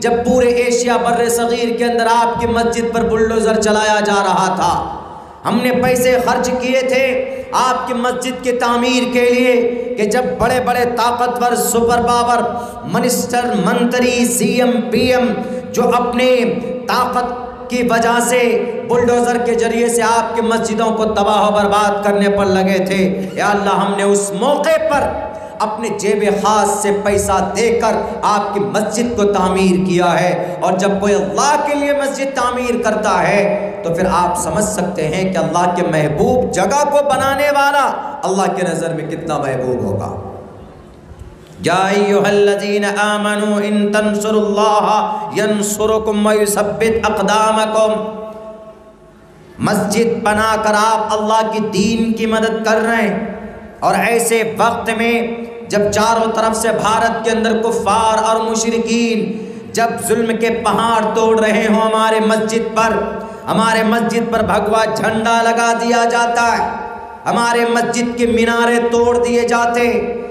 जब पूरे एशिया बर्रे सगीर के अंदर आपकी मस्जिद पर बुलडोज़र चलाया जा रहा था। हमने पैसे खर्च किए थे आपकी मस्जिद की तामीर के लिए कि जब बड़े बड़े ताकतवर सुपर पावर मिनिस्टर, मंत्री, सीएम, पीएम जो अपने ताकत की वजह से बुलडोज़र के जरिए से आपकी मस्जिदों को तबाह बर्बाद करने पर लगे थे, या अल्लाह हमने उस मौके पर अपने जेब खास से पैसा देकर आपकी मस्जिद को तामीर किया है। और जब कोई अल्लाह के लिए मस्जिद तामीर करता है तो फिर आप समझ सकते हैं कि अल्लाह के महबूब जगह को बनाने वाला अल्लाह के नज़र में कितना महबूब होगा। या अय्युहल्लज़ीना आमनू इन तंसुरुल्लाह यंसुरुकुम व युसब्बित अक़दामकुम। मस्जिद बनाकर आप अल्लाह की दीन की मदद कर रहे हैं, और ऐसे वक्त में जब चारों तरफ से भारत के अंदर कुफ़ार और मुशरिकीन जब जुल्म के पहाड़ तोड़ रहे हों, हमारे मस्जिद पर भगवा झंडा लगा दिया जाता है, हमारे मस्जिद के मीनारे तोड़ दिए जाते,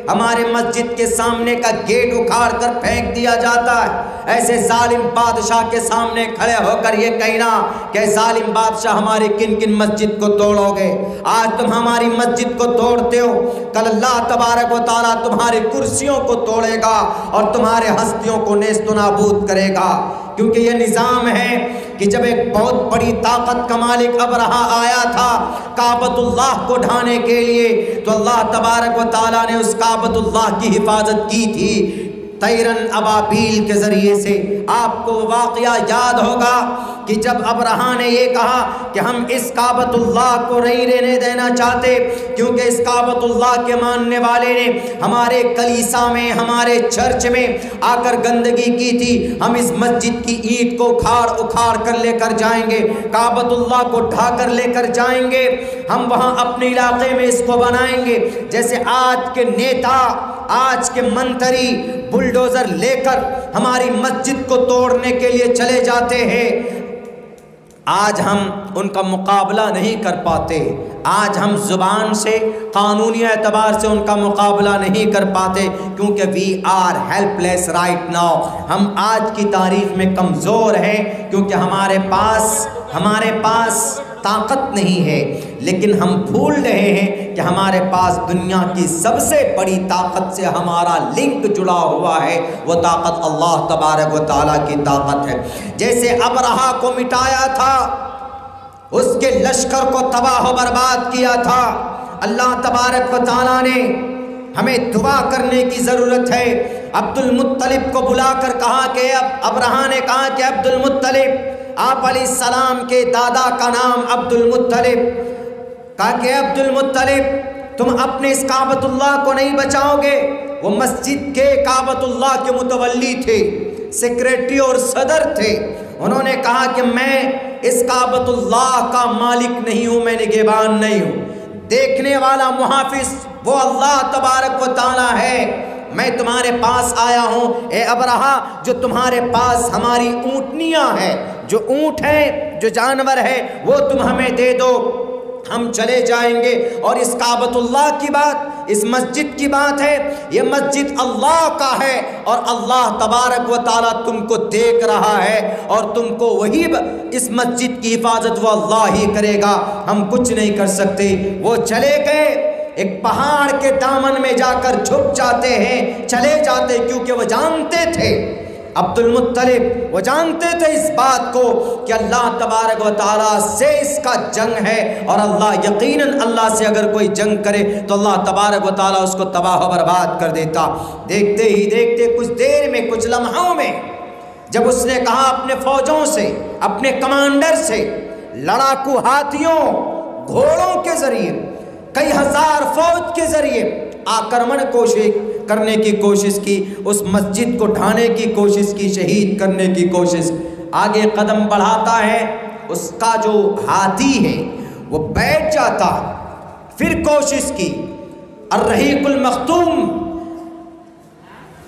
हमारे मस्जिद के सामने का गेट उखाड़ कर फेंक दिया जाता है। ऐसे जालिम बादशाह के सामने खड़े होकर ये कहना कि जालिम बादशाह हमारी किन किन मस्जिद को तोड़ोगे। आज तुम हमारी मस्जिद को तोड़ते हो, कल अल्लाह तबारक व तआला तुम्हारी कुर्सियों को तोड़ेगा और तुम्हारे हस्तियों को नेस्त नाबूद करेगा। क्योंकि ये निज़ाम है कि जब एक बहुत बड़ी ताकत का मालिक अबरहा आया था काबतुल्लाह को ढाने के लिए, तो अल्लाह तबारक व तआला ने उस काबतुल्लाह की हिफाजत की थी तैरन अबाबील के ज़रिए से। आपको वाक़या याद होगा कि जब अबरहा ने ये कहा कि हम इस काबतुल्लाह को नहीं रहने देना चाहते, क्योंकि इस काबतुल्लाह के मानने वाले ने हमारे कलीसा में, हमारे चर्च में आकर गंदगी की थी, हम इस मस्जिद की ईंट को उखाड़ कर लेकर जाएंगे, काबतुल्लाह को ढाकर लेकर जाएंगे, हम वहाँ अपने इलाके में इसको बनाएंगे। जैसे आज के नेता, आज के मंत्री बुलडोज़र लेकर हमारी मस्जिद को तोड़ने के लिए चले जाते हैं, आज हम उनका मुकाबला नहीं कर पाते। आज हम ज़ुबान से, कानूनी एतबार से उनका मुकाबला नहीं कर पाते, क्योंकि we are helpless right now. हम आज की तारीख में कमज़ोर हैं, क्योंकि हमारे पास ताकत नहीं है। लेकिन हम भूल रहे हैं कि हमारे पास दुनिया की सबसे बड़ी ताकत से हमारा लिंक जुड़ा हुआ है, वो ताकत अल्लाह तबारक व तआला की ताकत है। जैसे अबरहा को मिटाया था, उसके लश्कर को तबाह बर्बाद किया था, अल्लाह तबारक व तआला ने हमें दुआ करने की ज़रूरत है। अब्दुल मुत्तलिब को बुलाकर कहा कि अबरहा ने कहा कि अब्दुल मुत्तलिब, आप अलैहिस्सलाम के दादा का नाम अब्दुल मुत्तलिब, कहा कि अब्दुल मुत्तलिब तुम अपने इस काबतुल्लाह को नहीं बचाओगे। वो मस्जिद के काबतुल्लाह के मुतवल्ली थे, सेक्रेटरी और सदर थे। उन्होंने कहा कि मैं इस काबतुल्लाह का मालिक नहीं हूँ, मैं निगहबान नहीं हूँ, देखने वाला मुहाफिज वो अल्लाह तबारक व तआला है। मैं तुम्हारे पास आया हूँ ए अबरहा, जो तुम्हारे पास हमारी ऊँटनियाँ हैं, जो ऊँट है, जो जानवर है, वो तुम हमें दे दो, हम चले जाएंगे। और इस काबतुल्लाह की बात, इस मस्जिद की बात है, ये मस्जिद अल्लाह का है और अल्लाह तबारक व तआला तुमको देख रहा है, और तुमको वही इस मस्जिद की हिफाजत वो अल्लाह ही करेगा, हम कुछ नहीं कर सकते। वो चले गए, एक पहाड़ के दामन में जाकर छुप जाते हैं, चले जाते, क्योंकि वो जानते थे, अब्दुल मुत्तलिब वो जानते थे इस बात को कि अल्लाह तबारक व तआला से इसका जंग है, और अल्लाह यकीनन अल्लाह से अगर कोई जंग करे तो अल्लाह तबारक व तआला उसको तबाह बर्बाद कर देता। देखते ही देखते कुछ देर में, कुछ लम्हों में, जब उसने कहा अपने फौजों से, अपने कमांडर से, लड़ाकू हाथियों, घोड़ों के ज़रिए, कई हजार फौज के ज़रिए आक्रमण करने की कोशिश की, उस मस्जिद को ढाने की कोशिश की, शहीद करने की कोशिश, आगे कदम बढ़ाता है, उसका जो हाथी है वो बैठ जाता, फिर कोशिश की। अर्रहीकुल मख्तूम,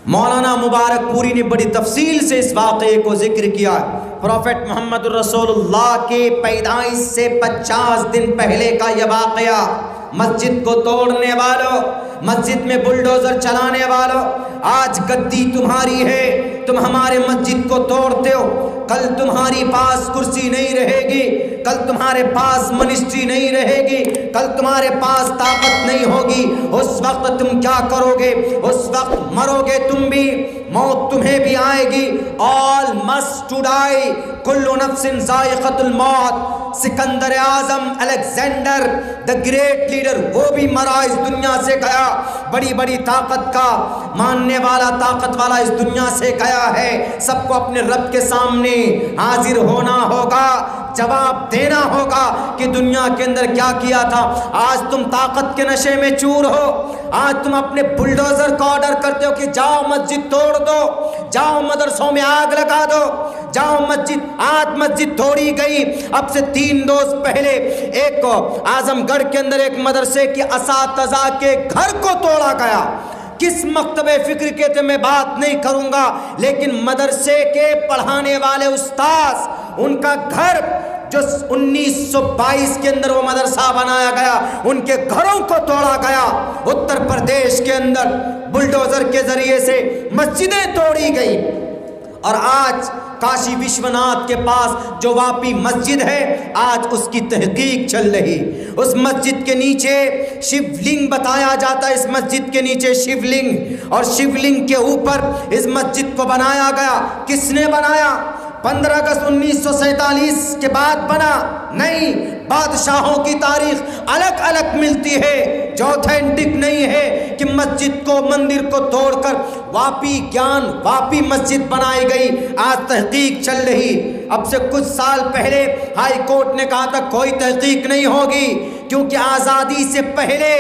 मौलाना मुबारक पूरी ने बड़ी तफसील से इस वाक़े को जिक्र किया। प्रॉफेट मोहम्मद रसूलुल्लाह के पैदाइश से 50 दिन पहले का यह वाक़या। मस्जिद को तोड़ने वालों, मस्जिद में बुलडोज़र चलाने वालों, आज गद्दी तुम्हारी है, तुम हमारे मस्जिद को तोड़ते हो, कल तुम्हारी पास कुर्सी नहीं रहेगी, कल तुम्हारे पास मिनिस्ट्री नहीं रहेगी, कल तुम्हारे पास ताकत नहीं होगी। उस वक्त तुम क्या करोगे? उस वक्त मरोगे तुम भी, मौत तुम्हें भी आएगी। ऑल मस्ट टू डाई, कुल्लु नफ्सिन ज़ाइक़तुल मौत। Sikandar Azam, Alexander the great leader, वो भी मरा, इस दुनिया से गया। बड़ी बड़ी ताकत का मानने वाला, ताकत वाला इस दुनिया से गया है। सबको अपने रब के सामने हाजिर होना होगा, जवाब देना होगा कि दुनिया के अंदर क्या किया था। आज तुम ताकत के नशे में चूर हो, आज तुम अपने बुलडोजर को ऑर्डर करते हो कि जाओ मस्जिद तोड़ दो, जाओ मदरसों में आग लगा दो, जाओ मस्जिद। आज मस्जिद तोड़ी गई। अब से 3 रोज पहले एक आजमगढ़ के अंदर एक मदरसे की असातिज़ा के घर को तोड़ा गया। किस मकतबे फिक्र के थे मैं बात नहीं करूंगा, लेकिन मदरसे के पढ़ाने वाले उस्ताद, उनका घर जो 1922 के अंदर वो मदरसा बनाया गया, उनके घरों को तोड़ा गया। उत्तर प्रदेश के अंदर बुलडोजर के जरिए से मस्जिदें तोड़ी गई। और आज काशी विश्वनाथ के पास जो वापी मस्जिद है, आज उसकी तहकीक चल रही। उस मस्जिद के नीचे शिवलिंग बताया जाता है, इस मस्जिद के नीचे शिवलिंग, और शिवलिंग के ऊपर इस मस्जिद को बनाया गया। किसने बनाया? 15 अगस्त 1947 के बाद बना? नहीं, बादशाहों की तारीख अलग अलग मिलती है, जो ऑथेंटिक नहीं है कि मस्जिद को, मंदिर को तोड़कर वापी मस्जिद बनाई गई। आज तहकीक चल रही। अब से कुछ साल पहले हाई कोर्ट ने कहा था कोई तहकीक नहीं होगी, क्योंकि आज़ादी से पहले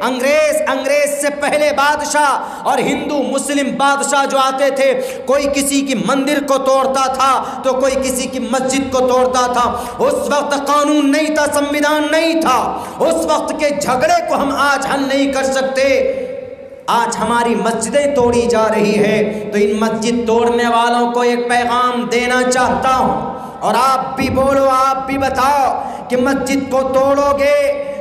अंग्रेज से पहले बादशाह और हिंदू मुस्लिम बादशाह जो आते थे, कोई किसी की मंदिर को तोड़ता था तो कोई किसी की मस्जिद को तोड़ता था। उस वक्त कानून नहीं था, संविधान नहीं था। उस वक्त के झगड़े को हम आज हल नहीं कर सकते। आज हमारी मस्जिदें तोड़ी जा रही है, तो इन मस्जिद तोड़ने वालों को एक पैगाम देना चाहता हूँ, और आप भी बोलो, आप भी बताओ कि मस्जिद को तोड़ोगे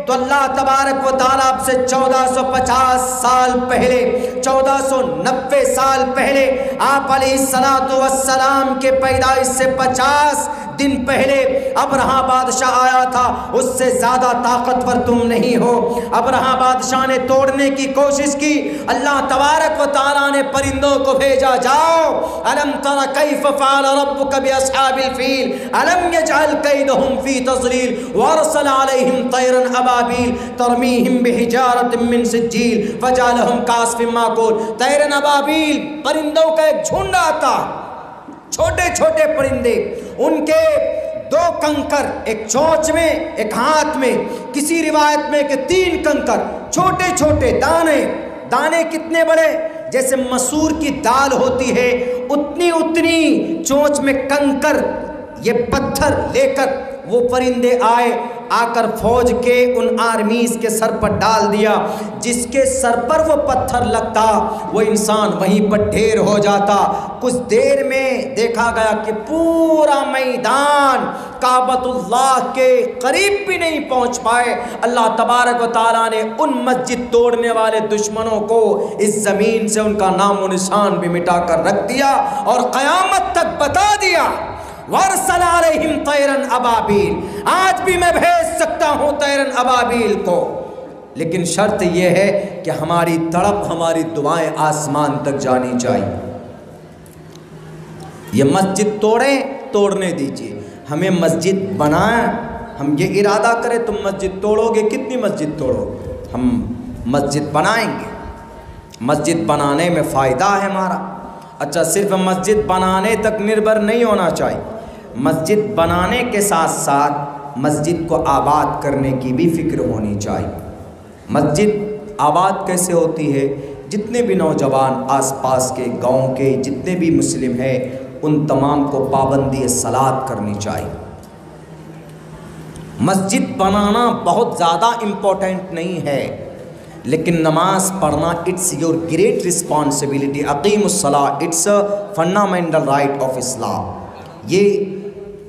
तो अल्लाह तबारक व तआला आपसे 1450 साल पहले, 1490 साल पहले, आप अलैहिस्सलातु वस्सलाम के पैदाइश से 50 दिन पहले अबरहा बादशाह आया था, उससे ज़्यादा ताकतवर तुम नहीं हो। अबरहा बादशाह ने तोड़ने की कोशिश की, अल्लाह तबारक व तआला ने परिंदों को भेजा, जाओ अलम तरा कैफ फ़अल रब्बुका बिअस्हाबिल फ़ील अलम यजअल कैदहुम फ़ी तज़लील वअरसल अलैहिम तैरन अबाबील तरमीहिम बिहिजारतिन मिन सिज्जील फजअलहुम कास्फिन माकूल। तैरन अबाबील, परिंदों का एक झुंड आता, छोटे छोटे परिंदे, उनके 2 कंकर, एक चोंच में एक हाथ में, किसी रिवायत में कि 3 कंकर, छोटे छोटे दाने कितने बड़े? जैसे मसूर की दाल होती है उतनी चोंच में कंकर, ये पत्थर लेकर वो परिंदे आए, आकर फौज के उन आर्मीज के सर पर डाल दिया। जिसके सर पर वो पत्थर लगता वो इंसान वहीं पर ढेर हो जाता। कुछ देर में देखा गया कि पूरा मैदान काबतुल्लाह के करीब भी नहीं पहुंच पाए। अल्लाह तबारक व तआला ने उन मस्जिद तोड़ने वाले दुश्मनों को इस ज़मीन से उनका नाम व निशान भी मिटा कर रख दिया और क़यामत तक बता दिया वरसल अलैहिम तैरन अबाबील। आज भी मैं भेज सकता हूँ तैरन अबाबील को, लेकिन शर्त यह है कि हमारी तड़प, हमारी दुआएं आसमान तक जानी चाहिए। ये मस्जिद तोड़ने दीजिए, हमें मस्जिद बनाए। हम ये इरादा करें तुम मस्जिद तोड़ोगे, कितनी मस्जिद तोड़ोगे? हम मस्जिद बनाएंगे। मस्जिद बनाने में फ़ायदा है हमारा। अच्छा, सिर्फ मस्जिद बनाने तक निर्भर नहीं होना चाहिए, मस्जिद बनाने के साथ साथ मस्जिद को आबाद करने की भी फिक्र होनी चाहिए। मस्जिद आबाद कैसे होती है? जितने भी नौजवान आसपास के गांव के जितने भी मुस्लिम हैं, उन तमाम को पाबंदी सलात करनी चाहिए। मस्जिद बनाना बहुत ज़्यादा इम्पोर्टेंट नहीं है, लेकिन नमाज पढ़ना इट्स योर ग्रेट रिस्पॉन्सिबिलिटी। अकीमुस्सलाह, it's a fundamental right of Islam. ये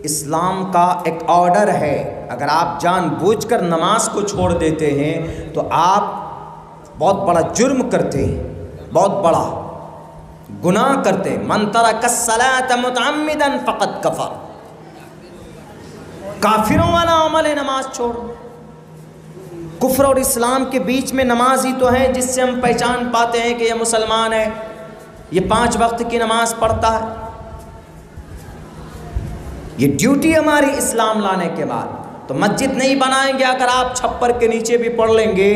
इस्लाम का एक ऑर्डर है। अगर आप जानबूझकर नमाज को छोड़ देते हैं तो आप बहुत बड़ा जुर्म करते हैं, बहुत बड़ा। गुनाह करते। मन तरकस्सलात मुतअम्मिदन फ़क़द कफ़र, काफिरों वाला अमल है नमाज छोड़। कुफ्र और इस्लाम के बीच में नमाज ही तो है जिससे हम पहचान पाते हैं कि यह मुसलमान है, ये 5 वक्त की नमाज पढ़ता है। ये ड्यूटी हमारी इस्लाम लाने के बाद। तो मस्जिद नहीं बनाएंगे अगर आप छप्पर के नीचे भी पढ़ लेंगे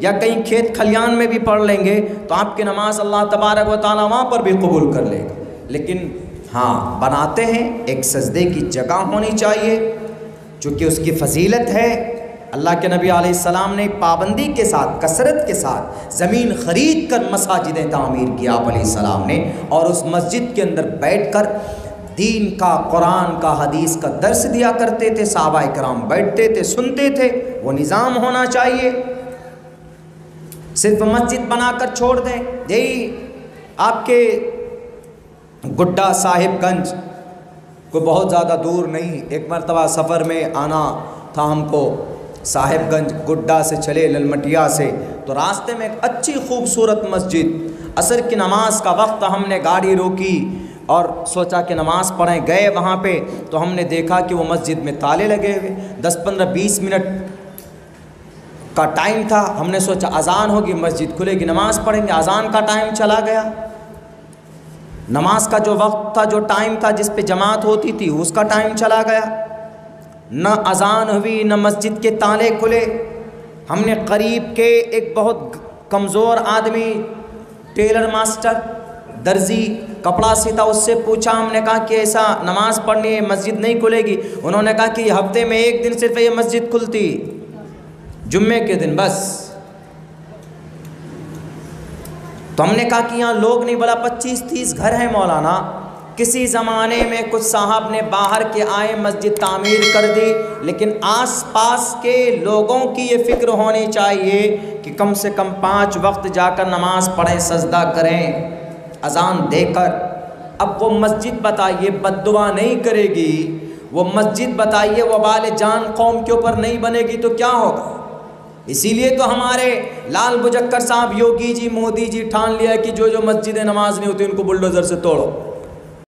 या कहीं खेत खलियान में भी पढ़ लेंगे तो आपकी नमाज अल्लाह तबारक व तआला वहाँ पर भी कबूल कर लेगा। लेकिन हाँ, बनाते हैं, एक सजदे की जगह होनी चाहिए चूँकि उसकी फजीलत है। अल्लाह के नबी अलैहिस्सलाम ने पाबंदी के साथ, कसरत के साथ ज़मीन ख़रीद कर मसाजिदें तामीर की आप अलैहिस्सलाम ने, और उस मस्जिद के अंदर बैठकर दीन का, कुरान का, हदीस का दर्स दिया करते थे। सहाबा इकराम बैठते थे, सुनते थे। वो निज़ाम होना चाहिए। सिर्फ मस्जिद बनाकर छोड़ दें। यही आपके गुड्डा साहिबगंज को बहुत ज़्यादा दूर नहीं, एक मरतबा सफ़र में आना था हमको, साहिबगंज गुड्डा से चले ललमटिया से, तो रास्ते में एक अच्छी खूबसूरत मस्जिद, असर की नमाज का वक्त, हमने गाड़ी रोकी और सोचा कि नमाज़ पढ़ें। गए वहाँ पे तो हमने देखा कि वो मस्जिद में ताले लगे हुए। 10-15-20 मिनट का टाइम था। हमने सोचा अज़ान होगी, मस्जिद खुलेगी, नमाज़ पढ़ेंगे। अज़ान का टाइम चला गया। नमाज का जो वक्त था, जो टाइम था जिस पे जमात होती थी, उसका टाइम चला गया। न अज़ान हुई, न मस्जिद के ताले खुले। हमने करीब के एक बहुत कमज़ोर आदमी, टेलर मास्टर, दर्जी, कपड़ा सीता, उससे पूछा। हमने कहा कि ऐसा नमाज़ पढ़नी है, मस्जिद नहीं खुलेगी। उन्होंने कहा कि हफ्ते में एक दिन सिर्फ ये मस्जिद खुलती, जुम्मे के दिन बस। तो हमने कहा कि यहाँ लोग नहीं, बोला 25-30 घर हैं मौलाना। किसी ज़माने में कुछ साहब ने बाहर के आए मस्जिद तामीर कर दी, लेकिन आस-पास के लोगों की ये फ़िक्र होनी चाहिए कि कम से कम 5 वक्त जाकर नमाज़ पढ़ें, सजदा करें अज़ान देकर। अब वो मस्जिद बताइए बद्दुआ नहीं करेगी, वो मस्जिद बताइए वबाल जान कौम के ऊपर नहीं बनेगी तो क्या होगा। इसीलिए तो हमारे लाल बुजक्कर साहब, योगी जी, मोदी जी ठान लिया कि जो जो मस्जिदें नमाज नहीं होती उनको बुलडोज़र से तोड़ो।